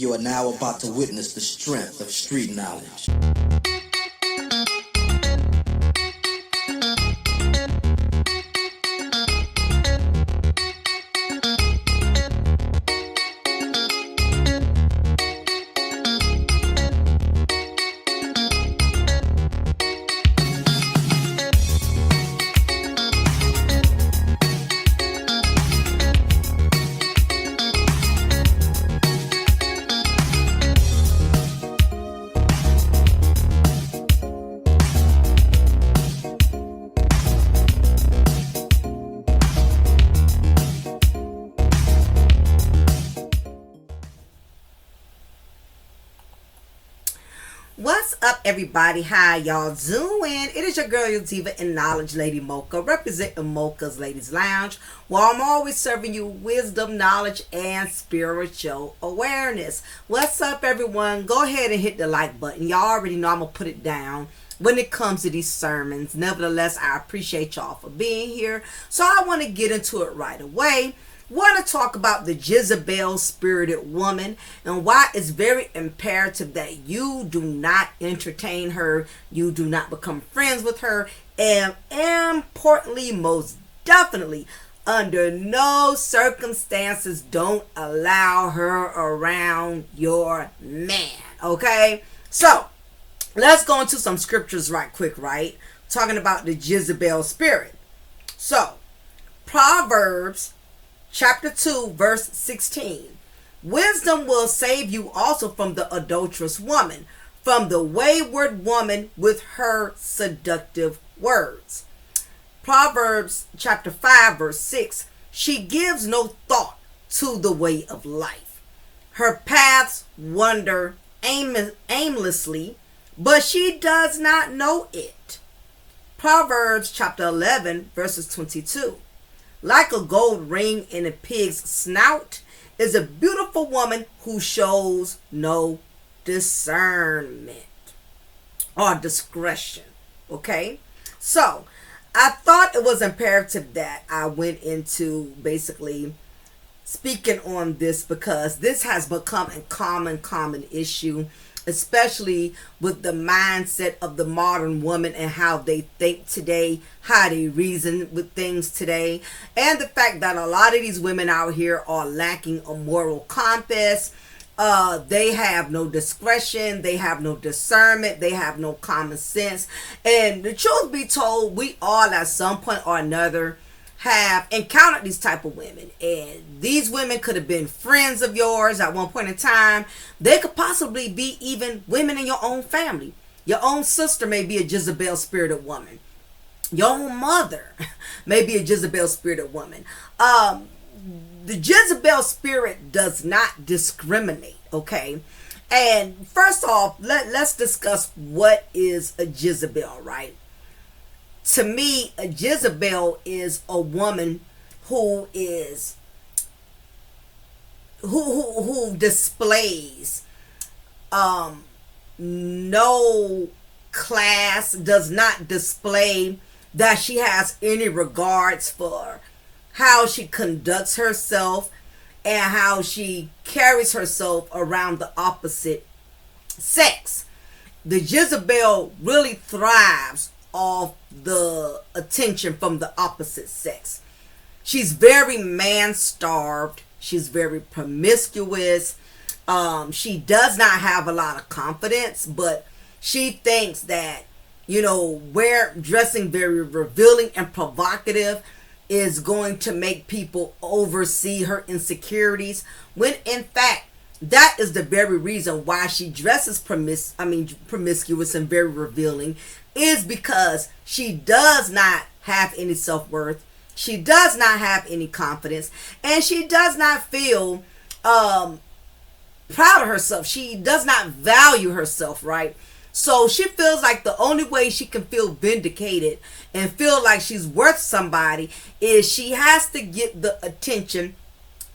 You are now about to witness the strength of street knowledge. What's up, everybody? How y'all doing? It is your girl, your diva and knowledge lady Mocha, representing Mocha's Ladies Lounge, where I'm always serving you wisdom, knowledge, and spiritual awareness. What's up, everyone? Go ahead and hit the like button. Y'all already know I'm gonna put it down when it comes to these sermons. Nevertheless, I appreciate y'all for being here. So I want to get into it right away. Want to talk about the Jezebel spirited woman and why it's very imperative that you do not entertain her, you do not become friends with her, and importantly, most definitely, under no circumstances don't allow her around your man. Okay, so let's go into some scriptures right quick, right? Talking about the Jezebel spirit. So Proverbs chapter 2, verse 16. Wisdom will save you also from the adulterous woman, from the wayward woman with her seductive words. Proverbs chapter 5, verse 6. She gives no thought to the way of life. Her paths wander aimlessly, but she does not know it. Proverbs chapter 11, verses 22. Like a gold ring in a pig's snout is a beautiful woman who shows no discernment or discretion. Okay? So, I thought it was imperative that I went into basically speaking on this because this has become a common issue, especially with the mindset of the modern woman and how they think today, how they reason with things today, and the fact that a lot of these women out here are lacking a moral compass. They have no discretion, they have no discernment, they have no common sense. And the truth be told, we all at some point or another have encountered these type of women, and these women could have been friends of yours at one point in time. They could possibly be even women in your own family. Your own sister may be a Jezebel spirited woman. Your own mother may be a Jezebel spirited woman. The Jezebel spirit does not discriminate, okay? And first off, let's discuss what is a Jezebel, right? To me, a Jezebel is a woman who is who displays no class, does not display that she has any regards for how she conducts herself and how she carries herself around the opposite sex. The Jezebel really thrives off the attention from the opposite sex. She's very man-starved. She's very promiscuous. She does not have a lot of confidence, but she thinks that, dressing very revealing and provocative is going to make people oversee her insecurities, when in fact that is the very reason why she dresses promiscuous and very revealing, is because she does not have any self-worth, she does not have any confidence, and she does not feel proud of herself. She does not value herself, right? So she feels like the only way she can feel vindicated and feel like she's worth somebody is she has to get the attention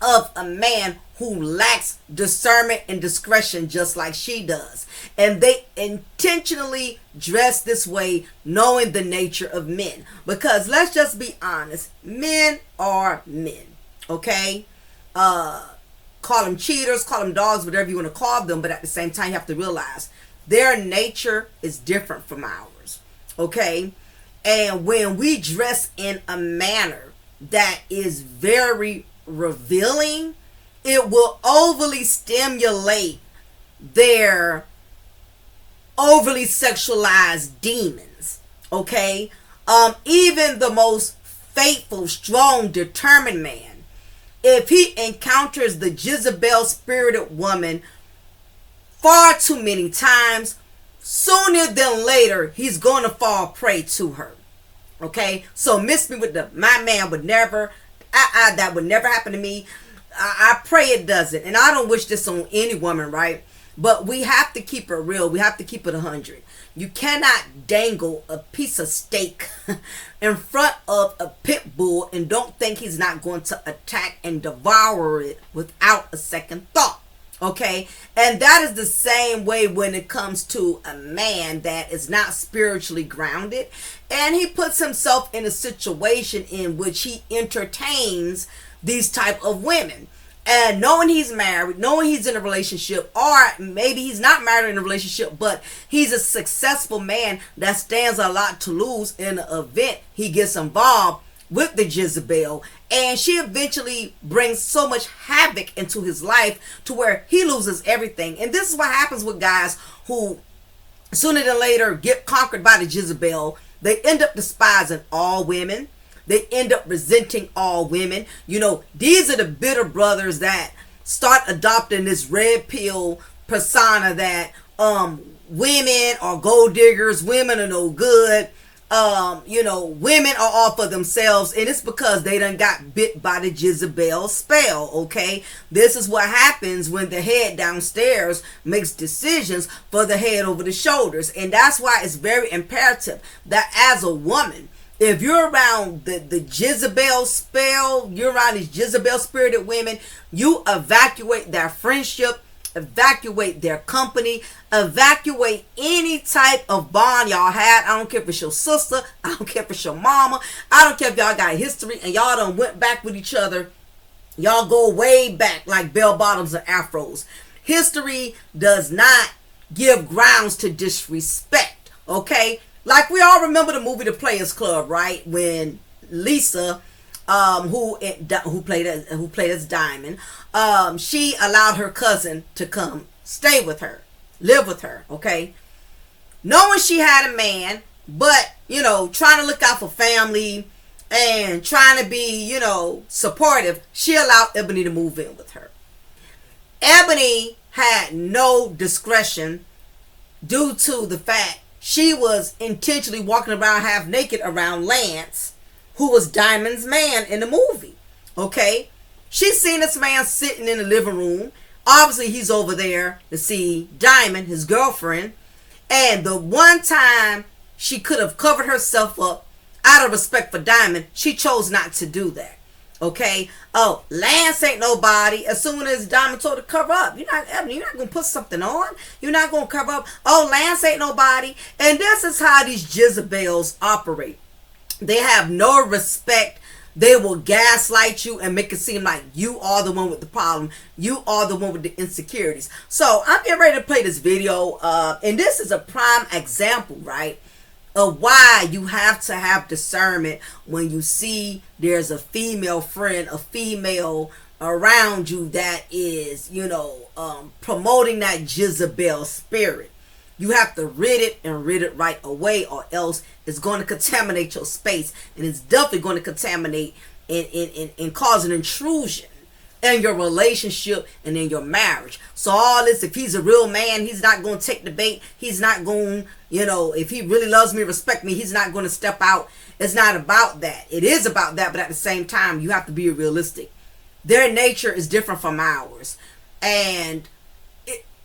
of a man who lacks discernment and discretion just like she does. And they intentionally dress this way knowing the nature of men. Because let's just be honest, men are men, okay? call them cheaters, call them dogs, whatever you want to call them, but at the same time you have to realize their nature is different from ours. Okay? And when we dress in a manner that is very revealing, it will overly stimulate their overly sexualized demons. Okay? Even the most faithful, strong, determined man, if he encounters the Jezebel spirited woman far too many times, sooner than later he's going to fall prey to her. Okay? So miss me with the my man would never, that would never happen to me. I pray it doesn't, and I don't wish this on any woman, right? But we have to keep it real. We have to keep it 100. You cannot dangle a piece of steak in front of a pit bull and don't think he's not going to attack and devour it without a second thought. Okay? And that is the same way when it comes to a man that is not spiritually grounded, and he puts himself in a situation in which he entertains these type of women. And knowing he's married, knowing he's in a relationship, or maybe he's not married in a relationship, but he's a successful man that stands a lot to lose in an event, he gets involved with the Jezebel, and she eventually brings so much havoc into his life to where he loses everything. And this is what happens with guys who sooner than later get conquered by the Jezebel. They end up despising all women. They end up resenting all women. You know, these are the bitter brothers that start adopting this red pill persona that women are gold diggers, women are no good, women are all for themselves, and it's because they done got bit by the Jezebel spell. Okay, this is what happens when the head downstairs makes decisions for the head over the shoulders. And that's why it's very imperative that as a woman, if you're around the Jezebel spell, you're around these Jezebel spirited women, you evacuate their friendship, evacuate their company, evacuate any type of bond y'all had. I don't care if it's your sister, I don't care if it's your mama, I don't care if y'all got a history and y'all done went back with each other. Y'all go way back like bell bottoms and afros. History does not give grounds to disrespect. Okay? Like we all remember the movie The Players Club, right? When Lisa, who played as Diamond, she allowed her cousin to come stay with her, live with her. Okay, knowing she had a man, but trying to look out for family and trying to be supportive, she allowed Ebony to move in with her. Ebony had no discretion due to the fact she was intentionally walking around half naked around Lance, who was Diamond's man in the movie. Okay? She seen this man sitting in the living room. Obviously, he's over there to see Diamond, his girlfriend. And the one time she could have covered herself up out of respect for Diamond, she chose not to do that. Okay? Oh, Lance ain't nobody. As soon as Diamond told her to cover up, you're not going to put something on. You're not going to cover up. Oh, Lance ain't nobody. And this is how these Jezebels operate. They have no respect. They will gaslight you and make it seem like you are the one with the problem. You are the one with the insecurities. So I'm getting ready to play this video. And this is a prime example, right, of why you have to have discernment when you see there's a female friend, a female around you that is, promoting that Jezebel spirit. You have to rid it and rid it right away, or else it's going to contaminate your space, and it's definitely going to contaminate and cause an intrusion in your relationship and in your marriage. So all this, if he's a real man, he's not going to take the bait. He's not going, if he really loves me, respect me, he's not going to step out. It's not about that. It is about that, but at the same time, you have to be realistic. Their nature is different from ours. And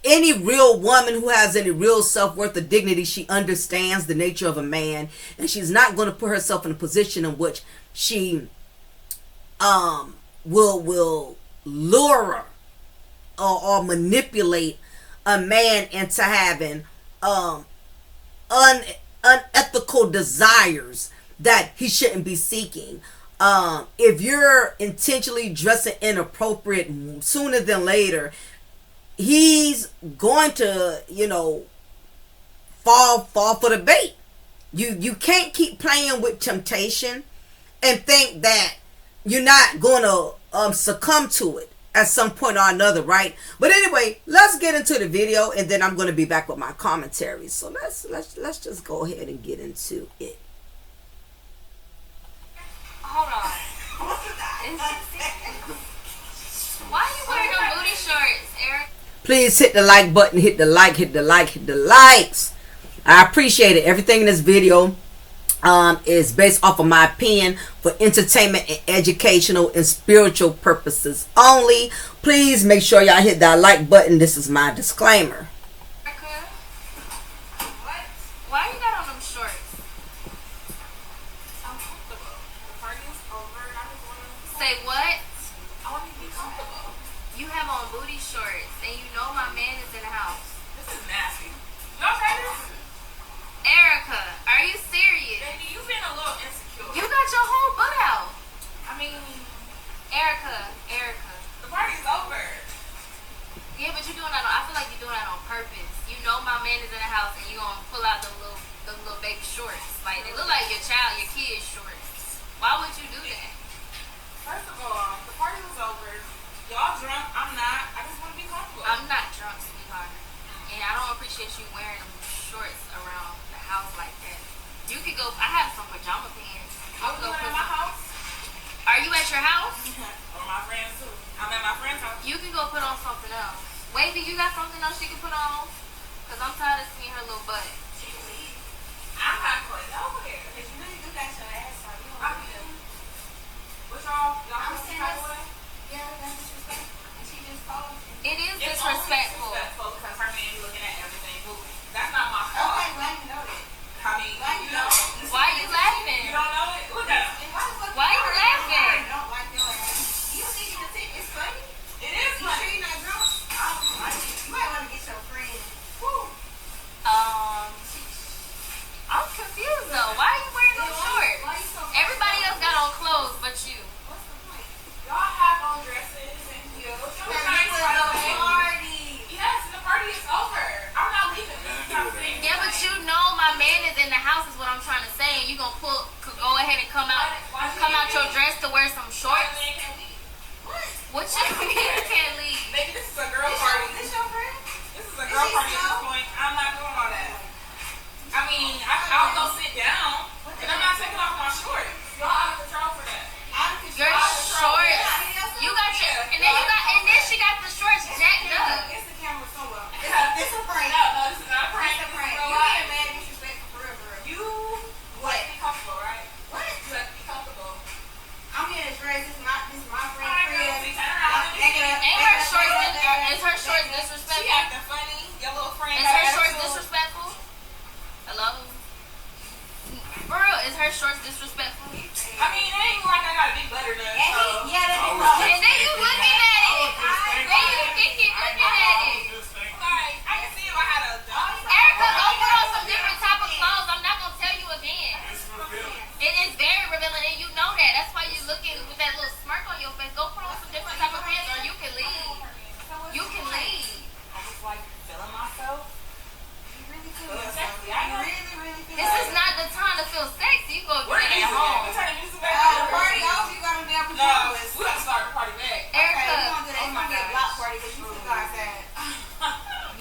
any real woman who has any real self-worth or dignity, she understands the nature of a man, and she's not going to put herself in a position in which she will lure or manipulate a man into having unethical desires that he shouldn't be seeking. If you're intentionally dressing inappropriate sooner than later, he's going to, fall for the bait. You can't keep playing with temptation and think that you're not going to succumb to it at some point or another, right? But anyway, let's get into the video, and then I'm going to be back with my commentary. So let's just go ahead and get into it. Hold on. Why are you wearing no booty shorts, Eric? Please hit the like button, hit the likes. I appreciate it. Everything in this video is based off of my opinion for entertainment and educational and spiritual purposes only. Please make sure y'all hit that like button. This is my disclaimer. Erica? What? Why you got on them shorts? I'm comfortable. The party is over and I just want to... Say what? I want you to be comfortable. You have on booty shorts and you know my man is in the house. This is nasty. You okay this? Erica, are you serious? Baby, you've been a little insecure. You got your whole butt out. I mean, Erica. The party's over. Yeah, but you're doing that I feel like you're doing that on purpose. You know my man is in the house and you're going to pull out them little baby shorts. Like, they look like your kid's shorts. Why would you do that? First of all, the party was over. Y'all drunk. I'm not. I just want to be comfortable. I'm not drunk, sweetheart. And I don't appreciate you wearing them shorts around the house like that. You could go. I have some pajama pants. I'll go put my house. Are you at your house? Or my friends too. I'm at my friend's house. You can go put on something else. Wavy, you got something else she can put on? Cause I'm tired of seeing her little butt. She can leave. I'm not going nowhere. Cause you really do got your ass on. You don't need to. What's y'all? Y'all see my way? Yeah, that's disrespectful. And she just told me. It is disrespectful. Because her man be looking at everything moving. That's not my fault. Okay, glad you know that. I mean, you know. Why are you laughing? You don't know it? Look at him. Why are you laughing? I don't like your ass. You think it's funny? It is funny. You sure you're not drunk? I don't like it. You might want to get your friend. Woo. I'm confused though. Why are you wearing those shorts? Everybody else got on clothes but you. What's the point? Y'all have on dresses and heels. You're trying to party. Yes, the party is over. I'm not leaving. Yeah, but you know my man is in the house is what I'm trying to say, and you gonna go ahead and come out your dress to wear some shorts. What you mean you can't leave? Baby, this is a girl party. This your friend? This is a girl party at this point. I'm not doing all that. I mean, I'll go sit down, and I'm not taking off my shorts. Y'all out of control for that. Your shorts. You got your, and then she got the shorts jacked up. It's the camera somewhere. It's a prank. No, this is not a prank. It's a prank. You getting mad disrespectful for real. You have to be comfortable, right? What? You have to be comfortable. I'm in a dress. This is my friend. Ain't her shorts? Is her shorts disrespectful? She acting funny. Your little friend. Is her shorts disrespectful? Hello? For real, is her shorts disrespectful? I mean, it ain't like I got a big butter nut. So. Yeah, that's right. And then you looking at it. Then you thinking, looking at it. Like, I can see if I had a dog. Erica, go put on some different type of clothes. I'm not going to tell you again. It is very revealing, and you know that. That's why you looking with that little smirk on your face. Go put on some different type of pants, or you can leave. You can leave. I just like feeling myself. You really feel sexy. I really feel this is not the time to feel sexy. You go get it at home. The party off, you got them damn pajamas. We got to start the party back. Erica. Okay, we're going to do that. It's going to be a block party, but you still got outside.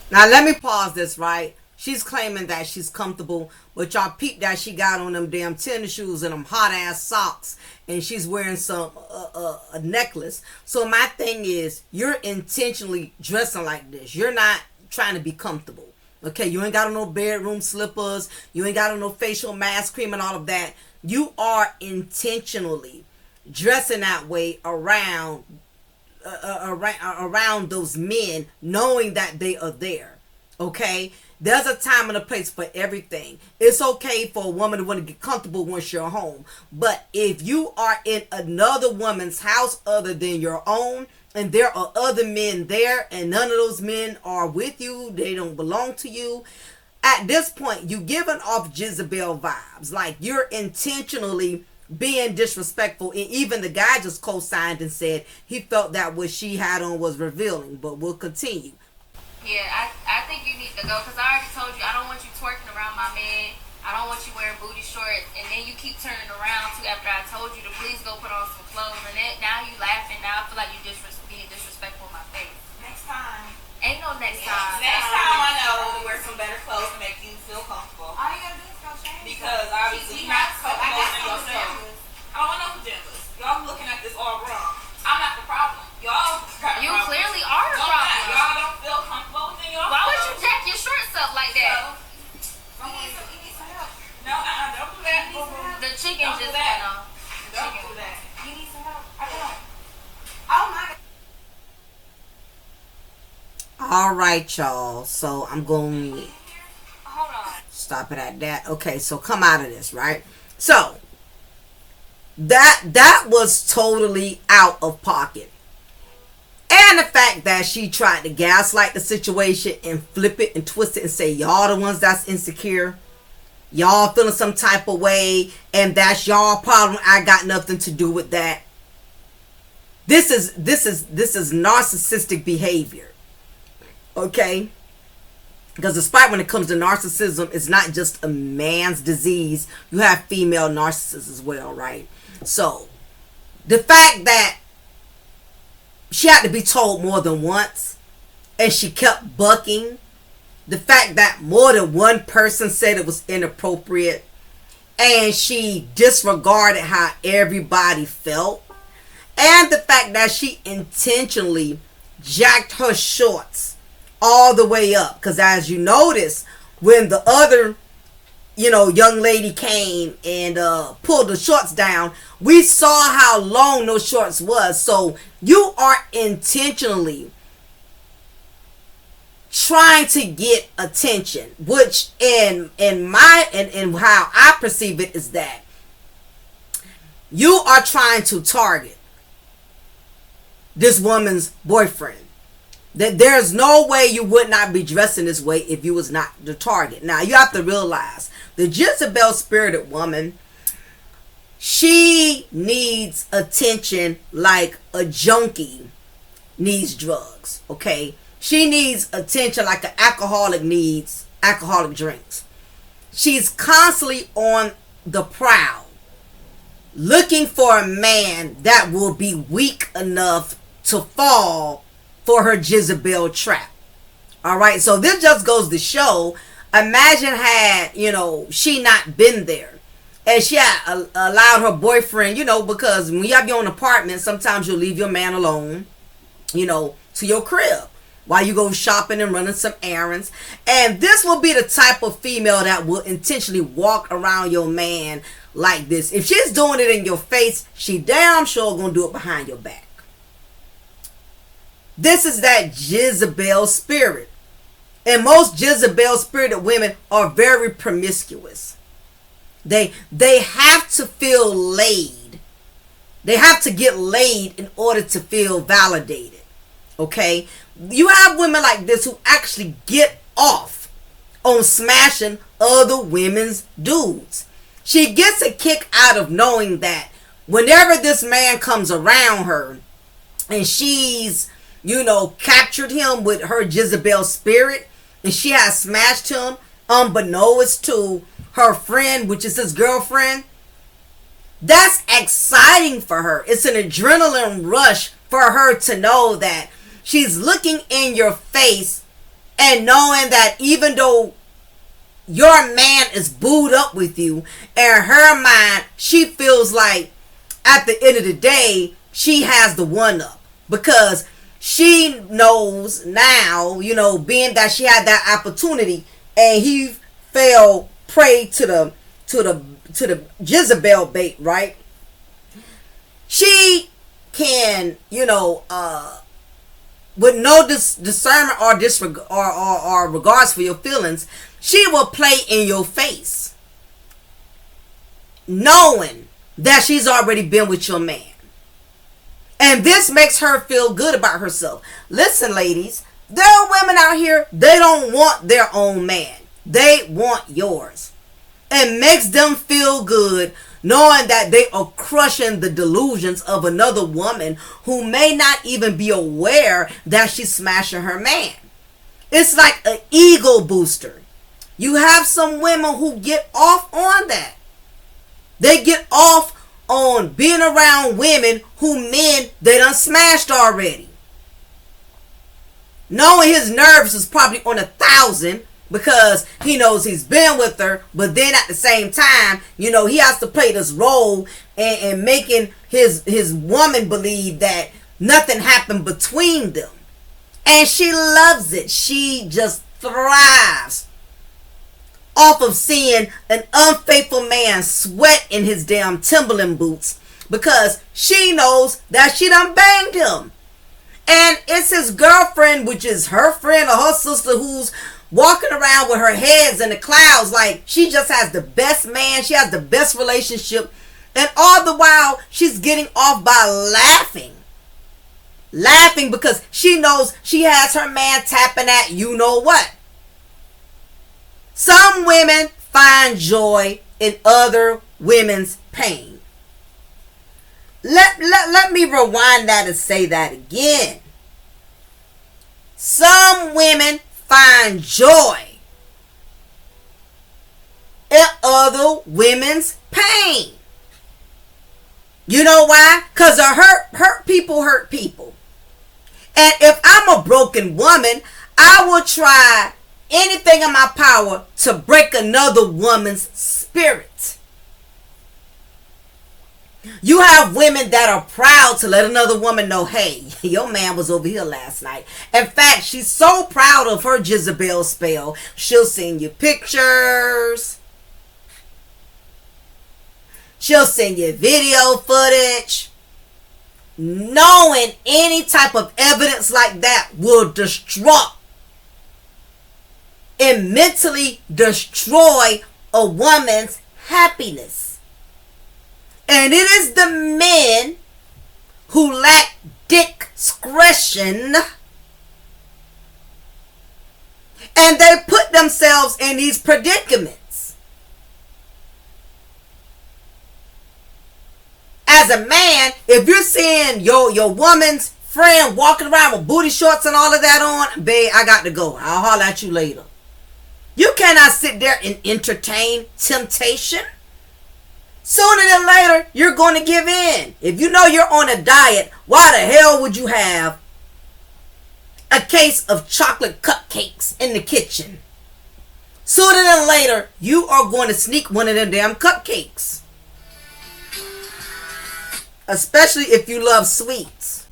Now let me pause this, right? She's claiming that she's comfortable, but y'all peep that she got on them damn tennis shoes and them hot ass socks, and she's wearing some a necklace. So my thing is, you're intentionally dressing like this. You're not trying to be comfortable. Okay, you ain't got on no bedroom slippers. You ain't got on no facial mask cream and all of that. You are intentionally dressing that way around those men, knowing that they are there. Okay, there's a time and a place for everything. It's okay for a woman to want to get comfortable once you're home, but if you are in another woman's house other than your own, and there are other men there, and none of those men are with you, they don't belong to you, at this point, you're giving off Jezebel vibes. Like, you're intentionally being disrespectful, and even the guy just co-signed and said he felt that what she had on was revealing. But we'll continue. Yeah, I think you need to go because I already told you I don't want you twerking around my man. I don't want you wearing booty shorts, and then you keep turning around too after I told you to please go put on some clothes, and then now you laughing. Now I feel like you being disrespectful in my face. Next time. Ain't no next time. Next time I know to wear some better clothes to make you feel comfortable. All you gotta do is go change. Because obviously you're not comfortable in yourself. I don't want no pajamas. Y'all looking at this all wrong. I'm not the problem. Y'all got the You problem. clearly are the problem. Y'all don't feel comfortable within your Why would you jack your shorts up like that? You need some help. No, don't do that. The chicken Don't just do that. went off. Don't do that. You need some help? I don't. Oh my God. All right, y'all. So I'm going to Hold on. stop it at that. Okay, so come out of this, right? So that was totally out of pocket. And the fact that she tried to gaslight the situation and flip it and twist it and say y'all the ones that's insecure, y'all feeling some type of way, and that's y'all problem. I got nothing to do with that. This is narcissistic behavior. Okay? Because despite when it comes to narcissism, it's not just a man's disease. You have female narcissists as well, right? So the fact that she had to be told more than once and she kept bucking, the fact that more than one person said it was inappropriate and she disregarded how everybody felt, and the fact that she intentionally jacked her shorts all the way up, because as you notice, when the other young lady came and pulled the shorts down, we saw how long those shorts was. So you are intentionally trying to get attention, which in how I perceive it is that you are trying to target this woman's boyfriend. That there's no way you would not be dressing this way if you was not the target. Now you have to realize the Jezebel spirited woman, she needs attention like a junkie needs drugs. Okay, she needs attention like an alcoholic needs alcoholic drinks. She's constantly on the prowl, looking for a man that will be weak enough to fall for her Jezebel trap. All right, so this just goes to show, imagine had she not been there and she had allowed her boyfriend, because when you have your own apartment, sometimes you'll leave your man alone, to your crib while you go shopping and running some errands. And this will be the type of female that will intentionally walk around your man like this. If she's doing it in your face, she damn sure gonna do it behind your back. This is that Jezebel spirit. And most Jezebel spirited women are very promiscuous. They have to feel laid. They have to get laid in order to feel validated. Okay? You have women like this who actually get off on smashing other women's dudes. She gets a kick out of knowing that whenever this man comes around her and she's captured him with her Jezebel spirit, and she has smashed him unbeknownst to her friend, which is his girlfriend. That's exciting for her. It's an adrenaline rush for her to know that she's looking in your face and knowing that even though your man is booed up with you, in her mind, she feels like at the end of the day, she has the one up. Because she knows now, being that she had that opportunity and he fell prey to the Jezebel bait, right? She can, with no discernment or disregard or regards for your feelings, she will play in your face, knowing that she's already been with your man. And this makes her feel good about herself. Listen, ladies, there are women out here, they don't want their own man. They want yours. It makes them feel good knowing that they are crushing the delusions of another woman who may not even be aware that she's smashing her man. It's like an ego booster. You have some women who get off on that. They get off on being around women who men they done smashed already. Knowing his nerves is probably on 1,000 because he knows he's been with her, but then at the same time, you know, he has to play this role and making his woman believe that nothing happened between them. And she loves it. She just thrives off of seeing an unfaithful man sweat in his damn Timberland boots because she knows that she done banged him. And it's his girlfriend, which is her friend or her sister, who's walking around with her heads in the clouds like she just has the best man, she has the best relationship, and all the while she's getting off by laughing because she knows she has her man tapping at you know what. Some women find joy in other women's pain. Let me rewind that and say that again. Some women find joy in other women's pain. You know why? Because hurt people hurt people. And if I'm a broken woman, I will try anything in my power to break another woman's spirit. You have women that are proud to let another woman know, hey, your man was over here last night. In fact, she's so proud of her Jezebel spell, she'll send you pictures. She'll send you video footage. Knowing any type of evidence like that will destroy and mentally destroy a woman's happiness. And it is the men who lack discretion and they put themselves in these predicaments. As a man, if you're seeing your woman's friend walking around with booty shorts and all of that on, babe, I got to go. I'll holler at you later. You cannot sit there and entertain temptation. Sooner than later, you're going to give in. If you know you're on a diet, why the hell would you have a case of chocolate cupcakes in the kitchen? Sooner than later, you are going to sneak one of them damn cupcakes. Especially if you love sweets.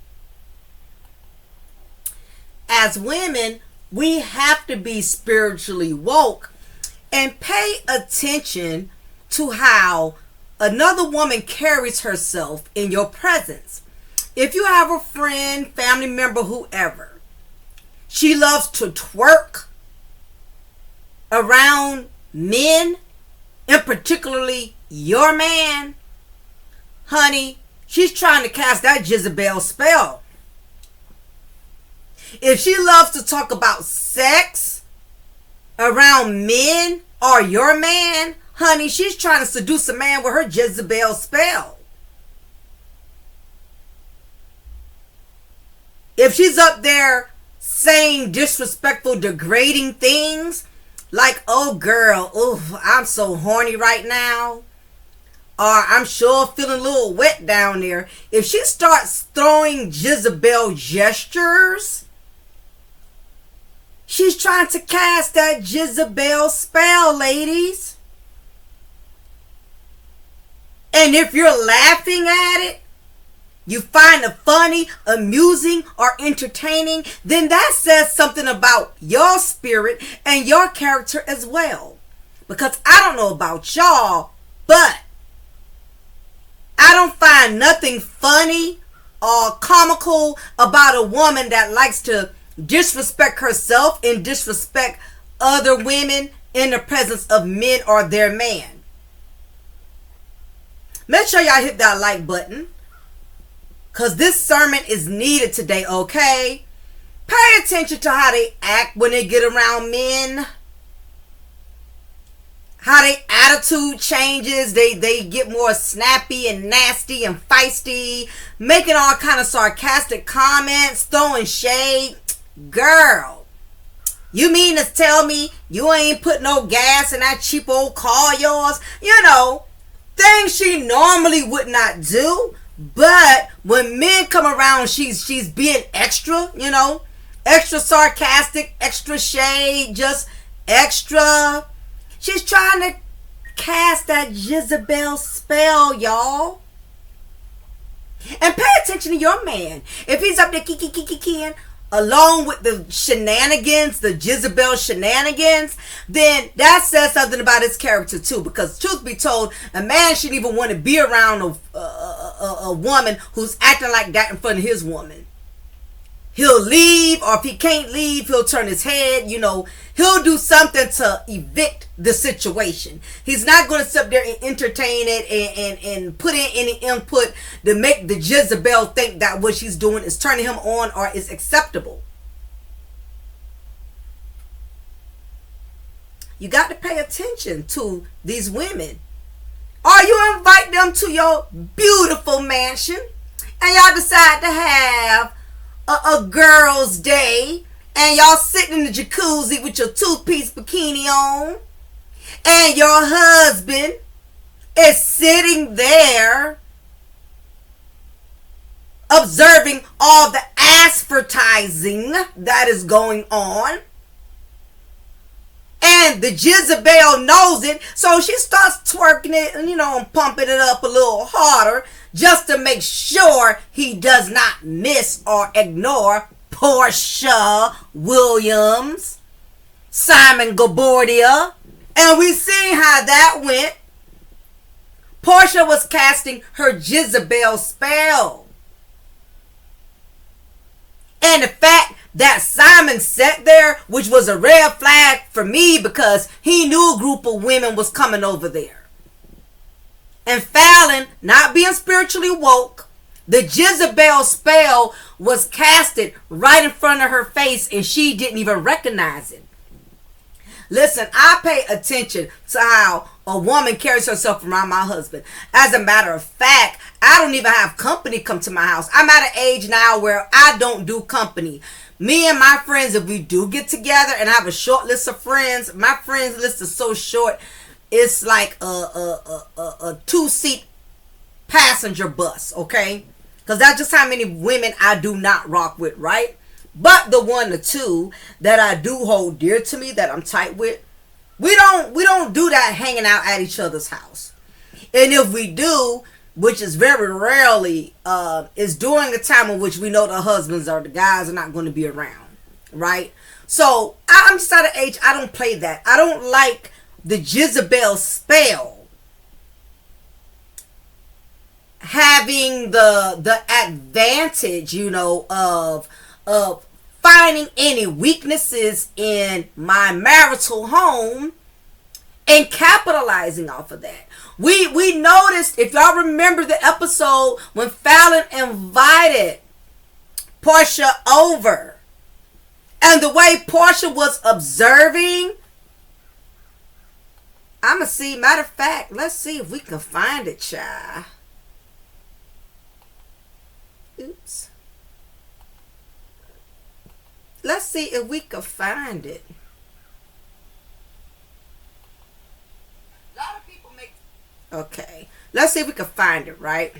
As women, we have to be spiritually woke and pay attention to how another woman carries herself in your presence. If you have a friend, family member, whoever, she loves to twerk around men, and particularly your man, honey, she's trying to cast that Jezebel spell. If she loves to talk about sex around men or your man, honey, she's trying to seduce a man with her Jezebel spell. If she's up there saying disrespectful, degrading things like, oh girl, oh, I'm so horny right now, or I'm sure feeling a little wet down there. If she starts throwing Jezebel gestures, she's trying to cast that Jezebel spell, ladies. And if you're laughing at it, you find it funny, amusing, or entertaining, then that says something about your spirit and your character as well. Because I don't know about y'all, but I don't find nothing funny or comical about a woman that likes to disrespect herself and disrespect other women in the presence of men or their man. Make sure y'all hit that like button, because this sermon is needed today, okay? Pay attention to how they act when they get around men. how their attitude changes. They get more snappy and nasty and feisty, making all kind of sarcastic comments, throwing shade. Girl, you mean to tell me you ain't put no gas in that cheap old car of yours? You know, things she normally would not do. But when men come around, she's being extra, you know, extra sarcastic, extra shade, just extra. She's trying to cast that Jezebel spell, y'all. And pay attention to your man. If he's up there kicking, along with the shenanigans, the Jezebel shenanigans, then that says something about his character too. Because truth be told, a man shouldn't even want to be around a woman who's acting like that in front of his woman. He'll leave, or if he can't leave, he'll turn his head, you know. He'll do something to evict the situation. He's not going to sit there and entertain it and put in any input to make the Jezebel think that what she's doing is turning him on or is acceptable. You got to pay attention to these women. Or you invite them to your beautiful mansion and y'all decide to have a girl's day, and y'all sitting in the jacuzzi with your two-piece bikini on, and your husband is sitting there observing all the advertising that is going on, and the Jezebel knows it, so she starts twerking it and, you know, and pumping it up a little harder just to make sure he does not miss or ignore Portia Williams, Simon Gabordia. And we see how that went. Portia was casting her Jezebel spell. And the fact that Simon sat there, which was a red flag for me, because he knew a group of women was coming over there. And Fallon, not being spiritually woke, the Jezebel spell was casted right in front of her face and she didn't even recognize it. Listen, I pay attention to how a woman carries herself around my husband. As a matter of fact, I don't even have company come to my house. I'm at an age now where I don't do company. Me and my friends, if we do get together and have a short list of friends, my friends list is so short, it's like a two-seat passenger bus, okay? Because that's just how many women I do not rock with, right? But the one or two that I do hold dear to me, that I'm tight with, we don't do that hanging out at each other's house. And if we do, which is very rarely, is during a time in which we know the husbands or the guys are not going to be around, right? So I'm just at an age, I don't play that. I don't like the Jezebel spell having the advantage, you know, of finding any weaknesses in my marital home and capitalizing off of that. We noticed, if y'all remember the episode when Fallon invited Portia over, and the way Portia was observing, I'ma see, matter of fact, let's see if we can find it, child. Oops. Let's see if we can find it. A lot of people make... Okay. Let's see if we can find it, right?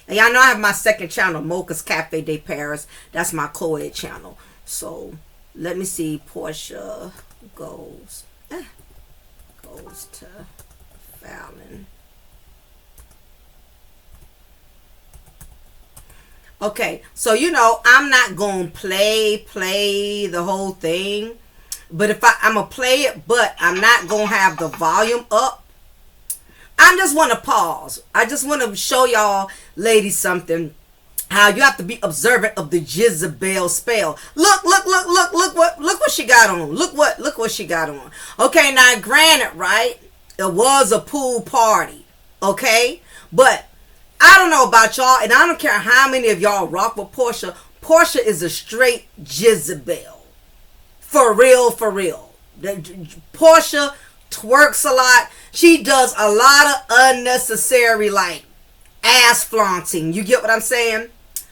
And y'all know I have my second channel, Mocha's Cafe de Paris. That's my co-ed channel. So, let me see. Portia goes to Fallon. Okay, so you know I'm not gonna play the whole thing, but if I'm gonna play it, but I'm not gonna have the volume up. I just want to pause. I just want to show y'all ladies something, how you have to be observant of the Jezebel spell. Look what she got on. Look what she got on. Okay, now granted, right, it was a pool party, okay, but I don't know about y'all, and I don't care how many of y'all rock with Portia. Portia is a straight Jezebel. For real, for real. Portia twerks a lot. She does a lot of unnecessary, like, ass flaunting. You get what I'm saying?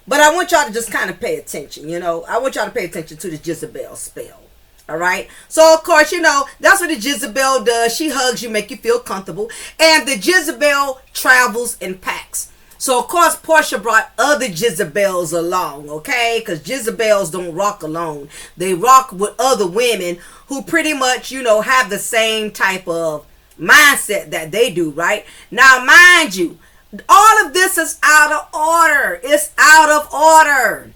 But I want y'all to just kind of pay attention, you know. I want y'all to pay attention to the Jezebel spell. All right. So, of course, you know, that's what the Jezebel does. She hugs you, make you feel comfortable. And the Jezebel travels in packs. So, of course, Portia brought other Jezebels along, okay? Because Jezebels don't rock alone. They rock with other women who pretty much, you know, have the same type of mindset that they do, right? Now, mind you, all of this is out of order. It's out of order.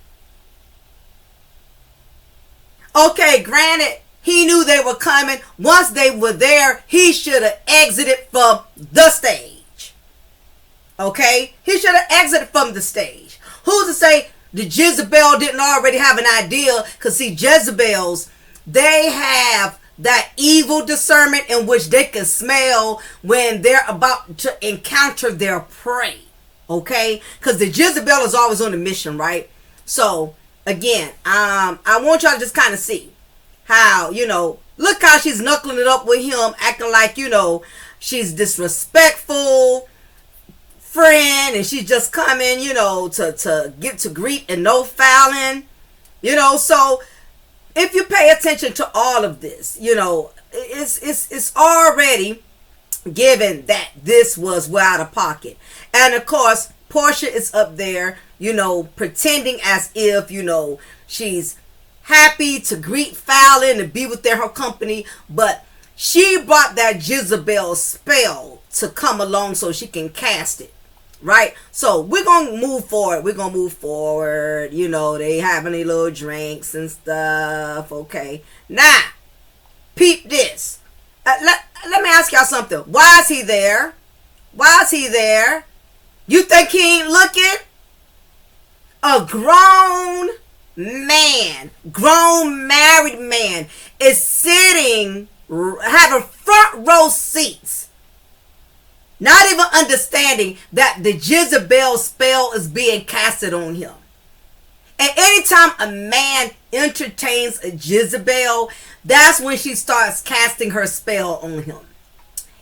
Okay, granted, he knew they were coming. Once they were there, he should have exited from the stage. Okay? He should have exited from the stage. Who's to say the Jezebel didn't already have an idea? Because, see, Jezebels, they have that evil discernment in which they can smell when they're about to encounter their prey. Okay? Because the Jezebel is always on a mission, right? So, again, I want y'all to just kind of see how, you know, look how she's knuckling it up with him, acting like, you know, she's disrespectful friend and she's just coming, you know, to get to greet and no fouling, you know. So if you pay attention to all of this, you know, it's already given that this was way out of pocket. And of course, Portia is up there, you know, pretending as if, you know, she's happy to greet Fallon and be with her company, but she brought that Jezebel spell to come along so she can cast it, right? So we're gonna move forward. You know, they having a little drinks and stuff. Okay, now peep this. Let me ask y'all something. Why is he there? You think he ain't looking? A grown married man is sitting, having front row seats, not even understanding that the Jezebel spell is being casted on him. And anytime a man entertains a Jezebel, that's when she starts casting her spell on him.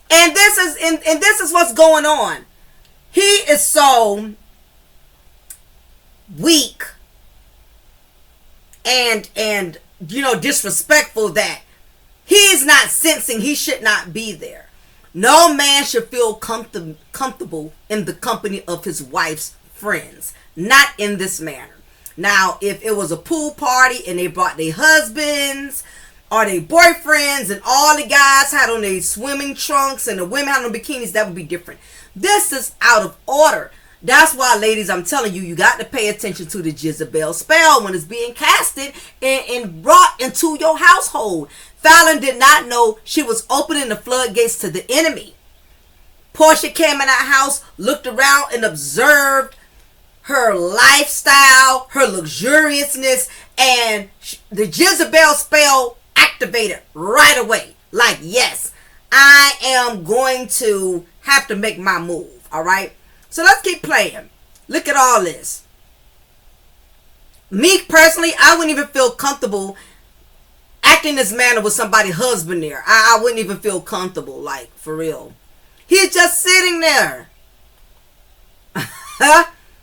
And this is what's going on. He is so weak and you know, disrespectful that he's not sensing he should not be there. No man should feel comfortable in the company of his wife's friends, not in this manner. Now, if it was a pool party and they brought their husbands or their boyfriends and all the guys had on their swimming trunks and the women had on bikinis, that would be different. This is out of order. That's why, ladies, I'm telling you, you got to pay attention to the Jezebel spell when it's being casted and brought into your household. Fallon did not know she was opening the floodgates to the enemy. Portia came in that house, looked around and observed her lifestyle, her luxuriousness, and the Jezebel spell activated right away. Like, yes, I am going to have to make my move. All right. So let's keep playing. Look at all this. Me personally, I wouldn't even feel comfortable acting this manner with somebody's husband there. I wouldn't even feel comfortable, like, for real. He's just sitting there.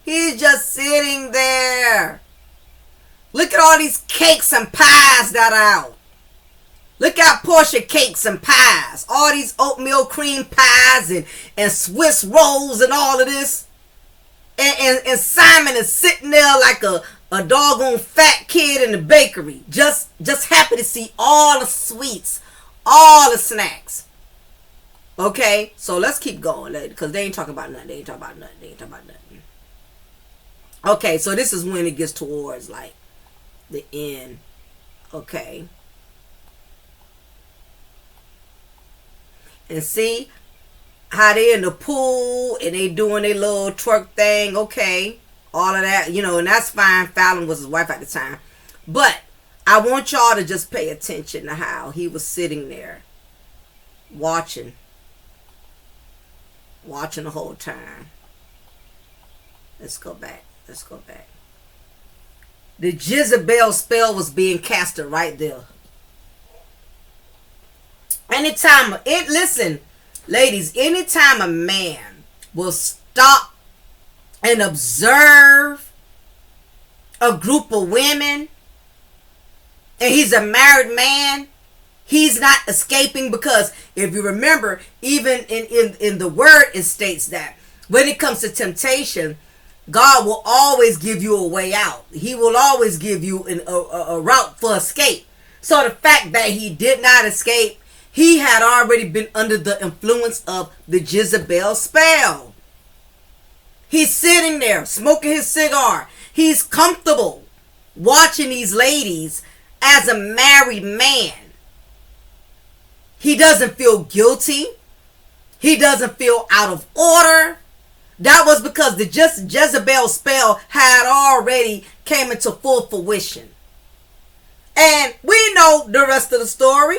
He's just sitting there. Look at all these cakes and pies that are out. Look at Portia cakes and pies. All these oatmeal cream pies and Swiss rolls and all of this. And Simon is sitting there like a doggone fat kid in the bakery. Just happy to see all the sweets, all the snacks. Okay, so let's keep going, because they ain't talking about nothing. Okay, so this is when it gets towards like the end. Okay. And see how they in the pool and they doing their little twerk thing. Okay. All of that, you know, and that's fine. Fallon was his wife at the time. But I want y'all to just pay attention to how he was sitting there watching the whole time. Let's go back. The Jezebel spell was being casted right there. Listen, ladies, anytime a man will stop and observe a group of women, and he's a married man, he's not escaping, because if you remember, even in the word, it states that when it comes to temptation, God will always give you a way out. He will always give you a route for escape. So the fact that he did not escape, he had already been under the influence of the Jezebel spell. He's sitting there smoking his cigar. He's comfortable watching these ladies as a married man. He doesn't feel guilty. He doesn't feel out of order. That was because the Jezebel spell had already came into full fruition. And we know the rest of the story.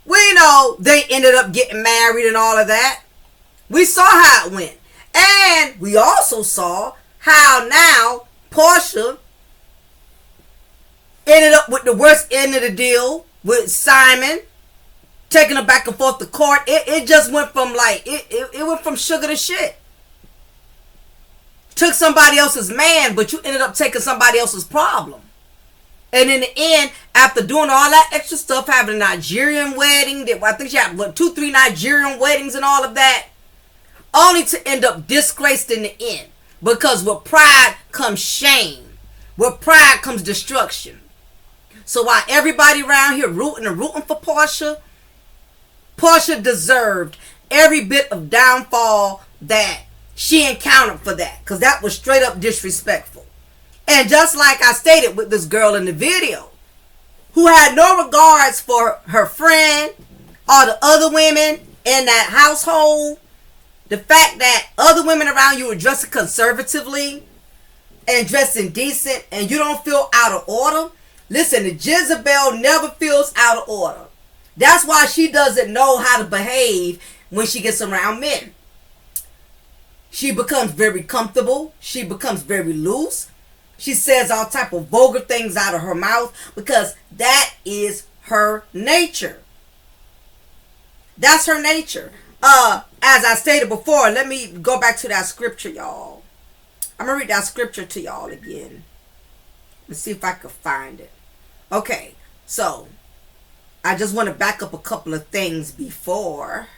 We know they ended up getting married and all of that. We saw how it went. And we also saw how now Portia ended up with the worst end of the deal with Simon, taking her back and forth to court. It just went from it went from sugar to shit. Took somebody else's man, but you ended up taking somebody else's problem. And in the end, after doing all that extra stuff, having a Nigerian wedding, I think she had 2-3 Nigerian weddings and all of that, only to end up disgraced in the end. Because with pride comes shame. With pride comes destruction. So while everybody around here rooting for Portia, Portia deserved every bit of downfall that she encountered for that. Because that was straight up disrespectful. And just like I stated with this girl in the video, who had no regards for her friend or the other women in that household, the fact that other women around you are dressing conservatively and dressing decent and you don't feel out of order. Listen, the Jezebel never feels out of order. That's why she doesn't know how to behave when she gets around men. She becomes very comfortable. She becomes very loose. She says all type of vulgar things out of her mouth because that is her nature. That's her nature. As I stated before, let me go back to that scripture, y'all. I'm going to read that scripture to y'all again. Let's see if I can find it. Okay, so I just want to back up a couple of things before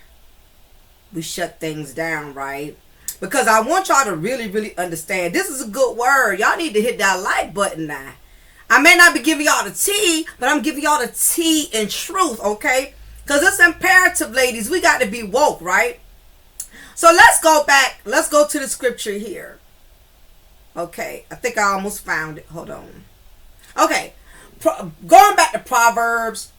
we shut things down, right? Because I want y'all to really, really understand. This is a good word. Y'all need to hit that like button now. I may not be giving y'all the tea, but I'm giving y'all the tea in truth, okay? Because it's imperative, ladies. We got to be woke, right? So let's go back. Let's go to the scripture here. Okay, I think I almost found it. Hold on. Okay, going back to Proverbs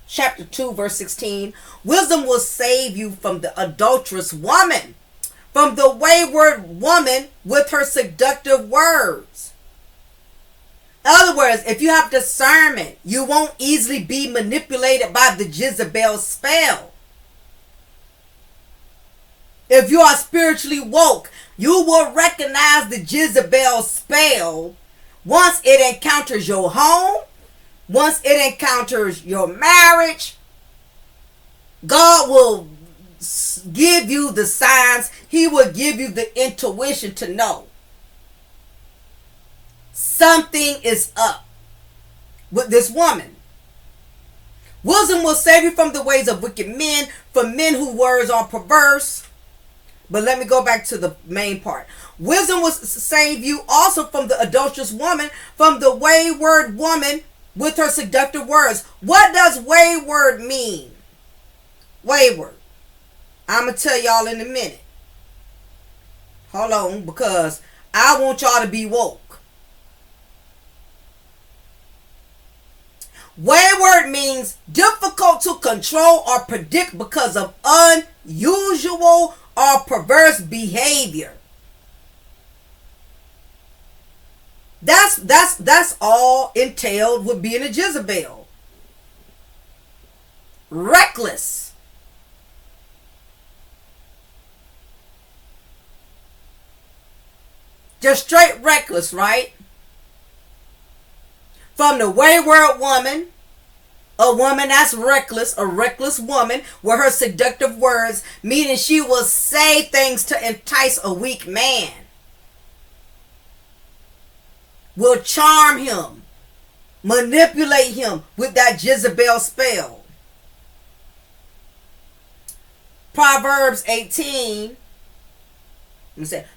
chapter 2, verse 16. Wisdom will save you from the adulterous woman, from the wayward woman with her seductive words. In other words, if you have discernment, you won't easily be manipulated by the Jezebel spell. If you are spiritually woke, you will recognize the Jezebel spell once it encounters your home, once it encounters your marriage. God will give you the signs. He will give you the intuition to know something is up with this woman. Wisdom will save you from the ways of wicked men, from men whose words are perverse. But let me go back to the main part. Wisdom will save you also from the adulterous woman, from the wayward woman with her seductive words. What does wayward mean? Wayward. I'm going to tell y'all in a minute. Hold on, because I want y'all to be woke. Wayward means difficult to control or predict because of unusual or perverse behavior. That's all entailed with being a Jezebel. Reckless. Just straight reckless, right? From the wayward woman, A woman that's reckless, a reckless woman with her seductive words, meaning she will say things to entice a weak man. Will charm him, manipulate him with that Jezebel spell. Proverbs 18.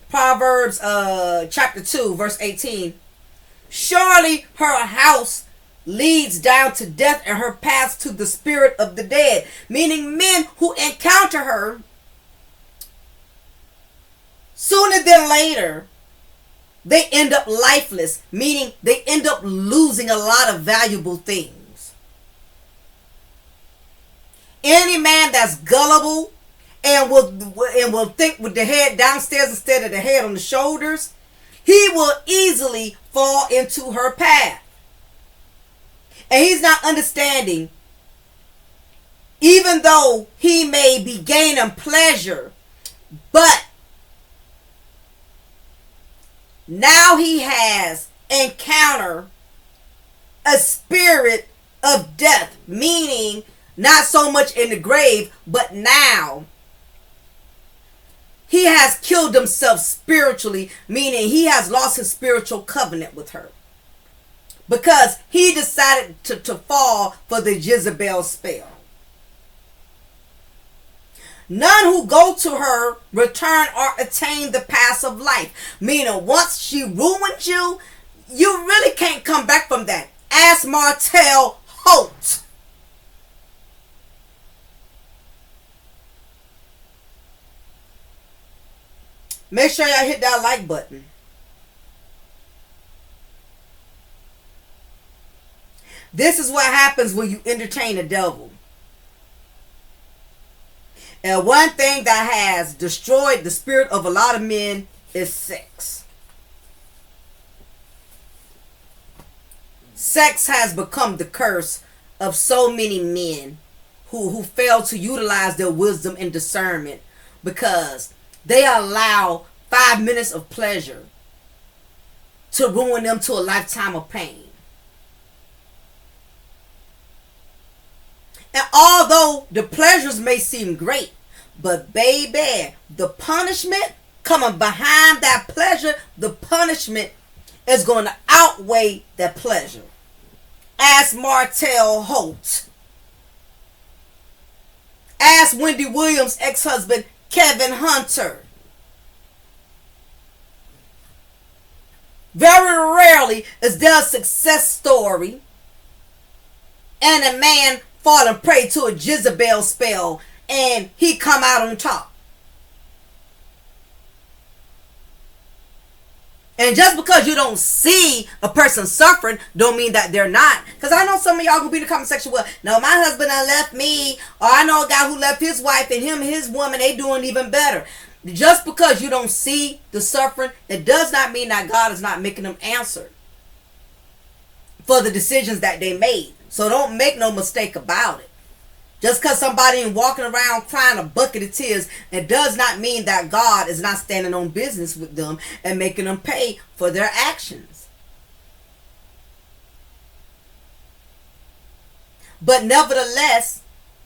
Proverbs chapter 2, verse 18. Surely her house leads down to death and her paths to the spirit of the dead. Meaning men who encounter her, sooner than later, they end up lifeless. Meaning they end up losing a lot of valuable things. Any man that's gullible and will think with the head downstairs instead of the head on the shoulders, he will easily fall into her path. And he's not understanding, even though he may be gaining pleasure, but now he has encountered a spirit of death, meaning not so much in the grave, but now he has killed himself spiritually, meaning he has lost his spiritual covenant with her. Because he decided to fall for the Jezebel spell. None who go to her return or attain the paths of life. Meaning once she ruined you, you really can't come back from that. Ask Martell Holt. Make sure y'all hit that like button. This is what happens when you entertain the devil. And one thing that has destroyed the spirit of a lot of men is sex. Sex has become the curse of so many men who fail to utilize their wisdom and discernment because they allow 5 minutes of pleasure to ruin them to a lifetime of pain. And although the pleasures may seem great, but baby, the punishment coming behind that pleasure, the punishment is going to outweigh that pleasure. Ask Martell Holt. Ask Wendy Williams' ex-husband, Kevin Hunter. Very rarely is there a success story and a man falling prey to a Jezebel spell and he come out on top. And just because you don't see a person suffering don't mean that they're not. Because I know some of y'all gonna be in the comment section, well, no, my husband done left me, or I know a guy who left his wife, and him and his woman, they doing even better. Just because you don't see the suffering, that does not mean that God is not making them answer for the decisions that they made. So don't make no mistake about it. Just because somebody ain't walking around crying a bucket of tears, it does not mean that God is not standing on business with them and making them pay for their actions. But nevertheless,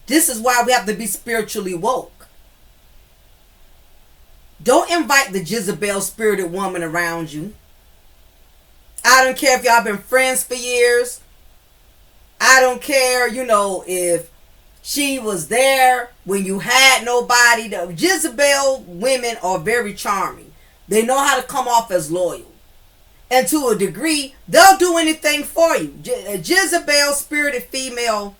this is why we have to be spiritually woke. Don't invite the Jezebel spirited woman around you. I don't care if y'all been friends for years. I don't care, if she was there when you had nobody. The Jezebel women are very charming. They know how to come off as loyal. And to a degree, they'll do anything for you. A Jezebel spirited female,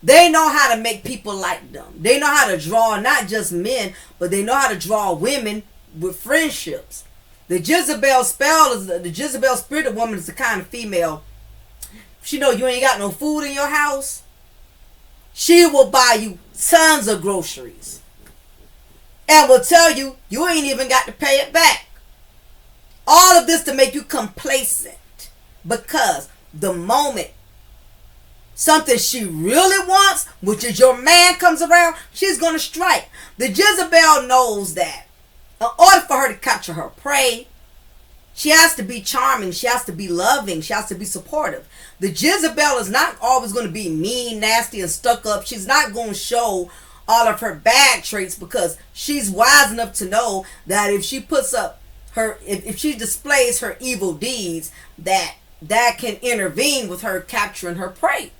they know how to make people like them. They know how to draw not just men, but they know how to draw women with friendships. The Jezebel spirited woman is the kind of female, she know you ain't got no food in your house, she will buy you tons of groceries and will tell you you ain't even got to pay it back. All of this to make you complacent, because the moment something she really wants, which is your man, comes around, she's going to strike. The Jezebel knows that in order for her to capture her prey, She has to be charming. She has to be loving. She has to be supportive. The Jezebel is not always going to be mean, nasty, and stuck up. She's not going to show all of her bad traits because she's wise enough to know that if she puts up her, if she displays her evil deeds, that can intervene with her capturing her prey,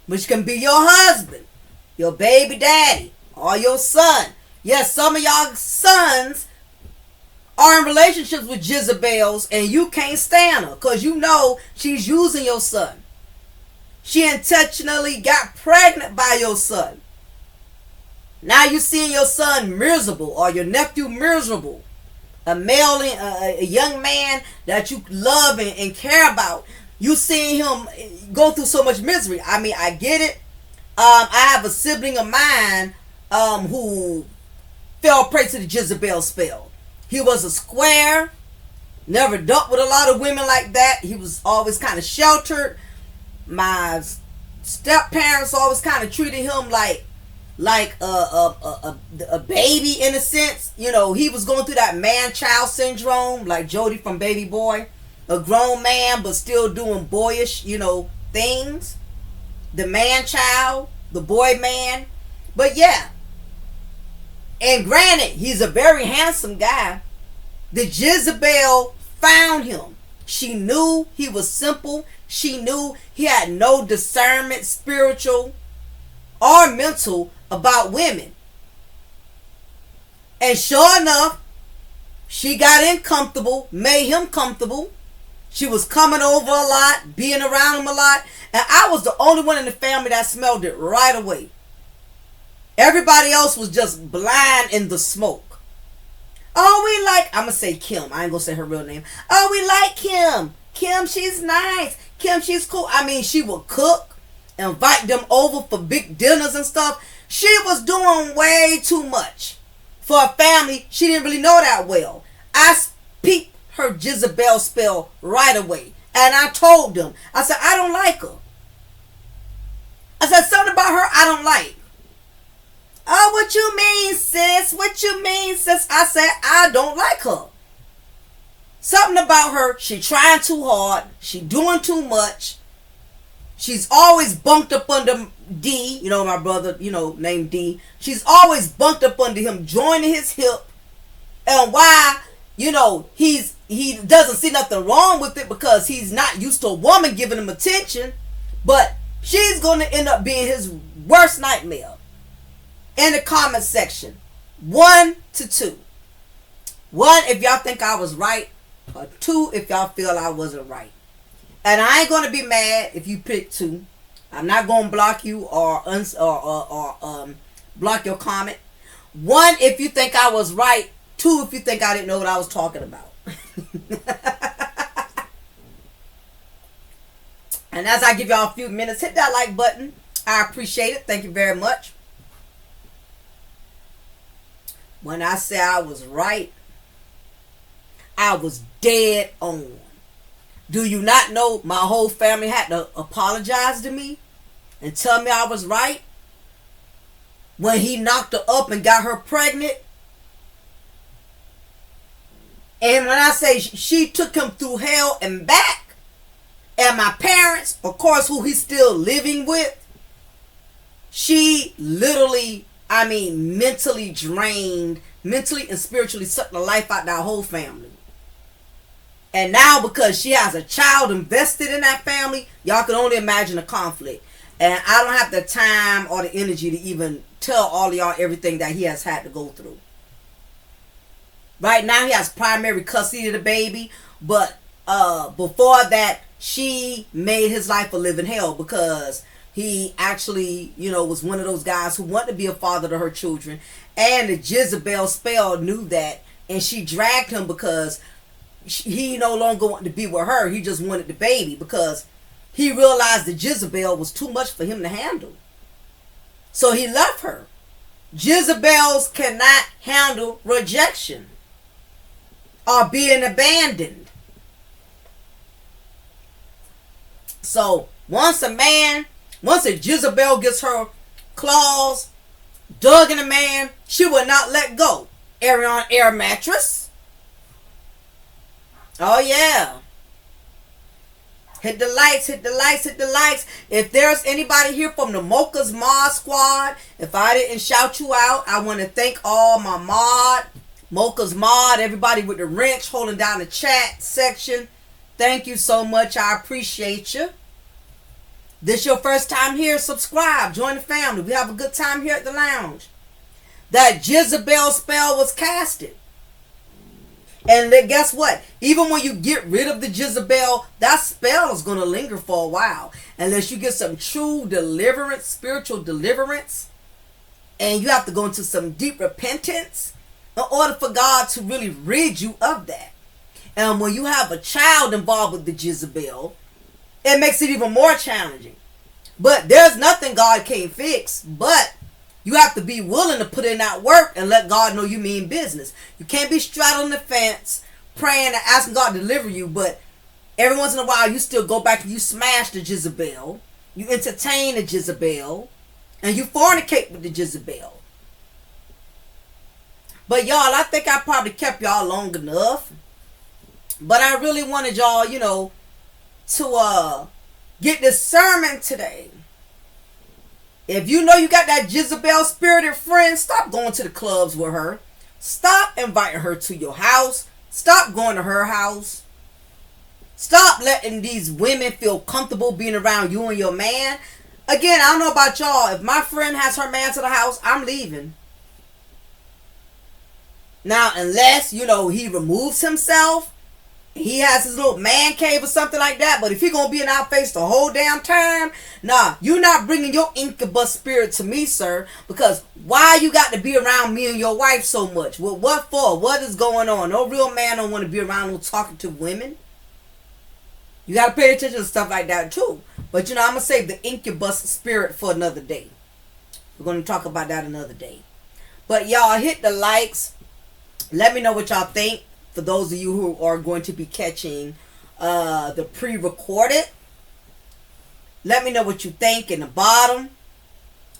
which can be your husband, your baby daddy, or your son. Yes, some of y'all sons are in relationships with Jezebels and you can't stand her because you know she's using your son. She intentionally got pregnant by your son. Now you seeing your son miserable or your nephew miserable. A male, a young man that you love and care about. You seeing him go through so much misery. I mean, I get it. I have a sibling of mine who fell prey to the Jezebel spell. He was a square, never dealt with a lot of women like that. He was always kind of sheltered. My step parents always kind of treated him like a baby in a sense. You know, he was going through that man-child syndrome, like Jody from Baby Boy. A grown man, but still doing boyish, things. The man-child, the boy man. But yeah. And granted, he's a very handsome guy. The Jezebel found him. She knew he was simple. She knew he had no discernment, spiritual or mental, about women. And sure enough, she got in comfortable, made him comfortable. She was coming over a lot, being around him a lot. And I was the only one in the family that smelled it right away. Everybody else was just blind in the smoke. Oh, we like, I'm going to say Kim. I ain't going to say her real name. Oh, we like Kim. Kim, she's nice. Kim, she's cool. I mean, she would cook, invite them over for big dinners and stuff. She was doing way too much for a family she didn't really know that well. I peeped her Jezebel spell right away. And I told them, I said, I don't like her. I said, something about her I don't like. Oh, what you mean, sis? What you mean, sis? I said, I don't like her. Something about her, she trying too hard. She doing too much. She's always bunked up under D, my brother, named D. She's always bunked up under him, joining his hip. And why, he doesn't see nothing wrong with it because he's not used to a woman giving him attention. But she's going to end up being his worst nightmare. In the comment section, 1 to 2. 1 if y'all think I was right, or 2 if y'all feel I wasn't right. And I ain't gonna be mad if you pick 2. I'm not gonna block you or block your comment. 1 if you think I was right. 2 if you think I didn't know what I was talking about. And as I give y'all a few minutes, hit that like button. I appreciate it. Thank you very much. When I say I was right, I was dead on. Do you not know my whole family had to apologize to me and tell me I was right? When he knocked her up and got her pregnant. And when I say she took him through hell and back, and my parents, of course, who he's still living with, she literally, mentally drained, mentally and spiritually sucked the life out of our whole family. And now because she has a child invested in that family, y'all can only imagine the conflict. And I don't have the time or the energy to even tell all of y'all everything that he has had to go through. Right now he has primary custody of the baby. But before that, she made his life a living hell because he actually, was one of those guys who wanted to be a father to her children. And the Jezebel spell knew that. And she dragged him because he no longer wanted to be with her. He just wanted the baby because he realized the Jezebel was too much for him to handle. So he left her. Jezebels cannot handle rejection or being abandoned. So once a Jezebel gets her claws dug in a man, she will not let go. Air on air mattress. Oh yeah. Hit the likes, hit the likes, hit the likes. If there's anybody here from the Mocha's Mod Squad, if I didn't shout you out, I want to thank all my Mocha's Mod, everybody with the wrench holding down the chat section. Thank you so much. I appreciate you. This your first time here, subscribe, join the family. We have a good time here at the lounge. That Jezebel spell was casted. And then guess what? Even when you get rid of the Jezebel, that spell is going to linger for a while. Unless you get some true deliverance, spiritual deliverance. And you have to go into some deep repentance in order for God to really rid you of that. And when you have a child involved with the Jezebel, it makes it even more challenging. But there's nothing God can't fix. But you have to be willing to put in that work and let God know you mean business. You can't be straddling the fence, praying and asking God to deliver you, but every once in a while you still go back and you smash the Jezebel, you entertain the Jezebel, and you fornicate with the Jezebel. But y'all, I think I probably kept y'all long enough. But I really wanted y'all, to get this sermon today. If you know you got that Jezebel spirited friend, stop going to the clubs with her. Stop inviting her to your house. Stop going to her house. Stop letting these women feel comfortable being around you and your man. Again, I don't know about y'all. If my friend has her man to the house, I'm leaving. Now, unless, he removes himself, he has his little man cave or something like that. But if he gonna be in our face the whole damn time, nah, you're not bringing your incubus spirit to me, sir. Because why you got to be around me and your wife so much? Well, what for? What is going on? No real man don't want to be around no talking to women. You gotta pay attention to stuff like that too. But I'm gonna save the incubus spirit for another day. We're gonna talk about that another day. But y'all hit the likes. Let me know what y'all think. For those of you who are going to be catching the pre-recorded, let me know what you think in the bottom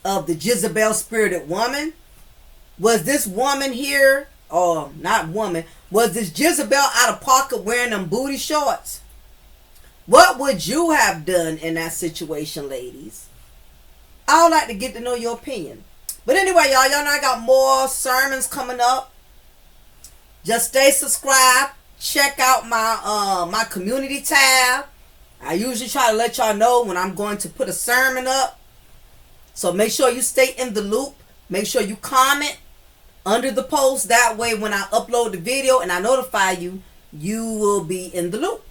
of the Jezebel spirited woman. Was this woman here, or not woman, was this Jezebel out of pocket wearing them booty shorts? What would you have done in that situation, ladies? I would like to get to know your opinion. But anyway, y'all know I got more sermons coming up. Just stay subscribed. Check out my community tab. I usually try to let y'all know when I'm going to put a sermon up. So make sure you stay in the loop. Make sure you comment under the post. That way when I upload the video and I notify you, you will be in the loop.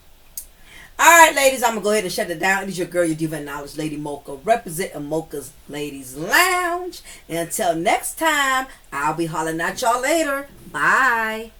Alright, ladies, I'm going to go ahead and shut it down. It is your girl, your diva and knowledge, Lady Mocha, representing Mocha's Ladies Lounge. And until next time, I'll be hollering at y'all later. Bye.